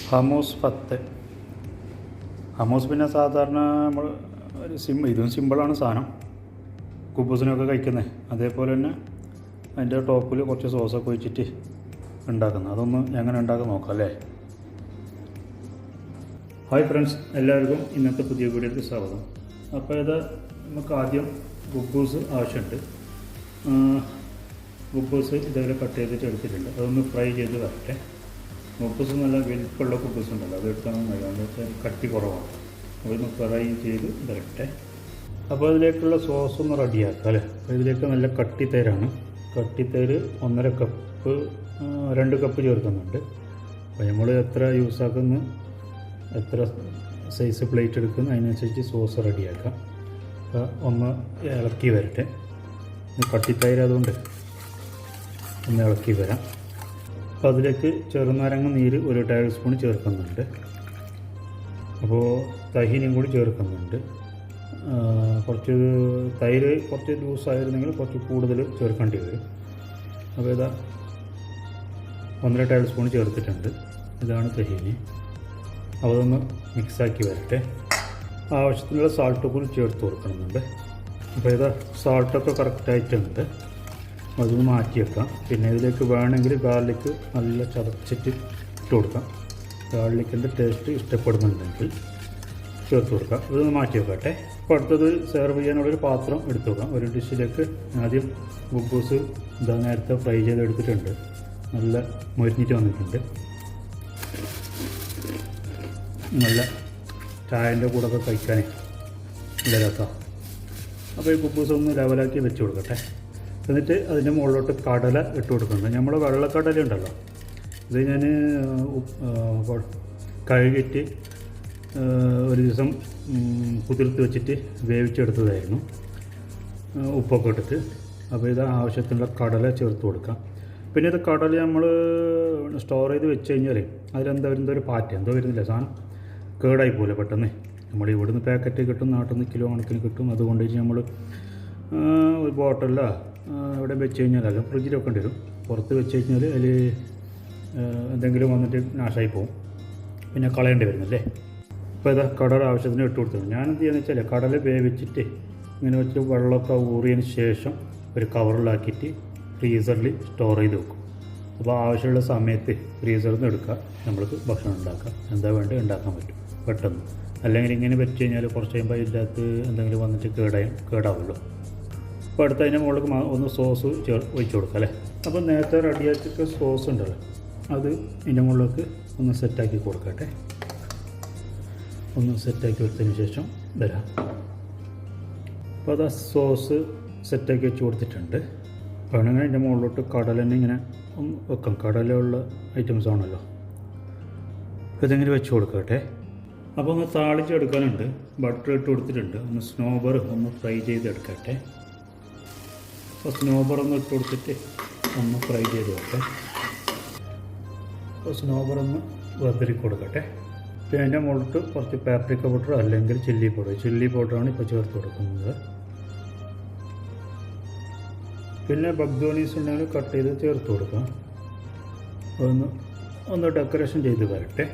Hummus 10. Hummus പിന്നെ സാധാരണ നമ്മൾ ഒരു ഇതും സിമ്പിളാണ് സാധനം, കുബൂസിനൊക്കെ കഴിക്കുന്നത്. അതേപോലെ തന്നെ അതിൻ്റെ ടോപ്പിൽ കുറച്ച് സോസൊക്കെ ഒഴിച്ചിട്ട് ഉണ്ടാക്കുന്നത്. അതൊന്ന് എങ്ങനെ ഉണ്ടാക്കാൻ നോക്കാം അല്ലേ. ഹായ് ഫ്രണ്ട്സ്, എല്ലാവർക്കും ഇന്നത്തെ പുതിയ വീഡിയോയ്ക്ക് സ്വാഗതം. അപ്പോൾ ഇത് നമുക്ക് ആദ്യം കുബൂസ് ആവശ്യമുണ്ട്. കുബൂസ് ഇതേപോലെ കട്ട് ചെയ്തിട്ട് എടുത്തിട്ടുണ്ട്. അതൊന്ന് ഫ്രൈ ചെയ്ത് വരട്ടെ. കുബൂസ് നല്ല വലിപ്പമുള്ള കുബൂസ് ഉണ്ടല്ലോ, അത് എടുക്കാൻ നല്ലതാണ്, വെച്ചാൽ കട്ടി കുറവാണ്. അതൊന്ന് ഫ്രൈ ചെയ്ത് വരട്ടെ. അപ്പോൾ അതിലേക്കുള്ള സോസ് ഒന്ന് റെഡിയാക്കാം അല്ലേ. അപ്പോൾ ഇതിലേക്ക് നല്ല കട്ടിത്തൈരാണ്. കട്ടിത്തൈര് 1.5 കപ്പ് 2 കപ്പ് ചേർക്കുന്നുണ്ട്. അപ്പോൾ നമ്മൾ എത്ര യൂസാക്കുന്നു, എത്ര സൈസ് പ്ലേറ്റ് എടുക്കുന്നു അതിനനുസരിച്ച് സോസ് റെഡിയാക്കാം. അപ്പോൾ ഒന്ന് ഇളക്കി വരട്ടെ. കട്ടിത്തൈര് അതുകൊണ്ട് ഒന്ന് ഇളക്കി വരാം. അപ്പോൾ അതിലേക്ക് ചെറുനാരങ്ങ നീര് 1 ടേബിൾ സ്പൂൺ ചേർക്കുന്നുണ്ട്. അപ്പോൾ തൈരിനും കൂടി ചേർക്കുന്നുണ്ട്. കുറച്ച് തൈര് കുറച്ച് ലൂസായിരുന്നെങ്കിൽ കുറച്ച് കൂടുതൽ ചേർക്കേണ്ടി വരും. അപ്പോൾ ഇതാ 1.5 ടേബിൾ സ്പൂൺ ചേർത്തിട്ടുണ്ട്. ഇതാണ് തൈര്. അപ്പോൾ അതൊന്ന് മിക്സാക്കി വരട്ടെ. ആവശ്യത്തിനുള്ള സാൾട്ട് കൂടി ചേർത്ത് കൊടുക്കണമെന്നുണ്ട്. അപ്പോൾ ഇതാ സാൾട്ടൊക്കെ കറക്റ്റായിട്ടുണ്ട്. അതൊന്ന് മാറ്റി വെക്കാം. പിന്നെ ഇതിലേക്ക് വേണമെങ്കിൽ ഗാർലിക്ക് നല്ല ചതച്ചിട്ട് ഇട്ട് കൊടുക്കാം. ഗാർലിക്കിൻ്റെ ടേസ്റ്റ് ഇഷ്ടപ്പെടുന്നുണ്ടെങ്കിൽ ചേർത്ത് കൊടുക്കാം. ഇതൊന്ന് മാറ്റി വെക്കട്ടെ. അപ്പോൾ അടുത്തത് സെർവ് ചെയ്യാനുള്ളൊരു പാത്രം എടുത്തു വെക്കാം. ഒരു ഡിഷിലേക്ക് ആദ്യം കുബൂസ് ഇതാ നേരത്തെ ഫ്രൈ ചെയ്തെടുത്തിട്ടുണ്ട്. നല്ല മൊരിഞ്ഞിട്ട് വന്നിട്ടുണ്ട്. നല്ല ചായൻ്റെ കൂടെ ഒക്കെ കഴിക്കാനേ നല്ല രസമാണ്. അപ്പോൾ ഈ കുബൂസ് ഒന്ന് ലെവലാക്കി വെച്ച് കൊടുക്കട്ടെ. എന്നിട്ട് അതിൻ്റെ മുകളിലോട്ട് കടല ഇട്ട് കൊടുക്കുന്നത്. നമ്മൾ വെള്ളക്കടല ഉണ്ടല്ലോ, ഇത് ഞാൻ കഴുകിയിട്ട് ഒരു ദിവസം കുതിർത്ത് വെച്ചിട്ട് വേവിച്ചെടുത്തതായിരുന്നു, ഉപ്പൊക്കെ ഇട്ടിട്ട്. അപ്പോൾ ഇത് ആവശ്യത്തിനുള്ള കടല ചേർത്ത് കൊടുക്കാം. പിന്നെ ഇത് കടല നമ്മൾ സ്റ്റോർ ചെയ്ത് വെച്ച് കഴിഞ്ഞാൽ അതിലെന്താ വരുന്ന ഒരു പാറ്റ എന്തോ വരുന്നില്ല, സാധനം കേടായി പോലെ പെട്ടെന്ന്. നമ്മൾ ഇവിടുന്ന് പാക്കറ്റ് കിട്ടും, നാട്ടിൽ നിന്ന് കിലോ കണക്കിന് കിട്ടും. അതുകൊണ്ടിട്ട് നമ്മൾ ഒരു ബോട്ടലിലോ ഇവിടെ വെച്ച് കഴിഞ്ഞാലല്ല, ഫ്രിഡ്ജിൽ വെക്കേണ്ടി വരും. പുറത്ത് വെച്ച് കഴിഞ്ഞാൽ അതിൽ എന്തെങ്കിലും വന്നിട്ട് നാശമായി പോകും, പിന്നെ കളയേണ്ടി വരുന്നല്ലേ. അപ്പോൾ ഇതാ കടല ആവശ്യത്തിന് ഇട്ട് കൊടുത്തു. ഞാനെന്ത് ചെയ്യുന്നത് വെച്ചാൽ കടല വേവിച്ചിട്ട് ഇങ്ങനെ വെച്ച് വെള്ളമൊക്കെ ഊറിയതിന് ശേഷം ഒരു കവറിലാക്കിയിട്ട് ഫ്രീസറിൽ സ്റ്റോർ ചെയ്ത് വെക്കും. അപ്പോൾ ആവശ്യമുള്ള സമയത്ത് ഫ്രീസറിൽ നിന്ന് എടുക്കുക, നമ്മൾക്ക് ഭക്ഷണം ഉണ്ടാക്കാം. എന്താ വേണ്ടത് ഉണ്ടാക്കാൻ പറ്റും പെട്ടെന്ന്. അല്ലെങ്കിൽ ഇങ്ങനെ വെച്ച് കഴിഞ്ഞാൽ കുറച്ച് കഴിയുമ്പോൾ ഇതിൻ്റെ അകത്ത് എന്തെങ്കിലും വന്നിട്ട് കേടാവുള്ളൂ. അപ്പോൾ അടുത്ത് അതിൻ്റെ മുകളിലേക്ക് ഒന്ന് സോസ് ഒഴിച്ച് കൊടുക്കാം അല്ലേ. അപ്പോൾ നേരത്തെ റെഡിയാക്കിയ സോസ് ഉണ്ടല്ലോ, അത് ഇതിൻ്റെ മുകളിലേക്ക് ഒന്ന് സെറ്റാക്കി കൊടുക്കട്ടെ. ഒന്ന് സെറ്റാക്കി വെച്ചതിന് ശേഷം വരാം. അപ്പോൾ അത് ആ സോസ് സെറ്റാക്കി വെച്ച് കൊടുത്തിട്ടുണ്ട്. വേണമെങ്കിൽ അതിൻ്റെ മുകളിലോട്ട് കടല തന്നെ ഇങ്ങനെ ഒന്ന് വെക്കാം. കടലുള്ള ഐറ്റംസ് ആണല്ലോ, ഇതെങ്ങനെ വെച്ച് കൊടുക്കട്ടെ. അപ്പോൾ ഒന്ന് താളിച്ചെടുക്കാനുണ്ട്. ബട്ടർ ഇട്ട് കൊടുത്തിട്ടുണ്ട്. ഒന്ന് സ്നോബർ ഒന്ന് ഫ്രൈ ചെയ്തെടുക്കട്ടെ. അപ്പോൾ സ്നോബർ ഒന്ന് ഇട്ട് കൊടുത്തിട്ട് ഒന്ന് ഫ്രൈ ചെയ്ത് വെക്കാം. അപ്പോൾ സ്നോബർ ഒന്ന് വെതറി കൊടുക്കട്ടെ. പിന്നെ അതിൻ്റെ മുകളിട്ട് കുറച്ച് പാപ്രിക്ക പൗഡർ അല്ലെങ്കിൽ ചില്ലി പൗഡറാണ് ഇപ്പോൾ ചേർത്ത് കൊടുക്കുന്നത്. പിന്നെ ബഗ്ദോനീസ് ഉണ്ടെങ്കിൽ കട്ട് ചെയ്ത് ചേർത്ത് കൊടുക്കാം. ഒന്ന് ഡെക്കറേഷൻ ചെയ്ത് വരട്ടെ.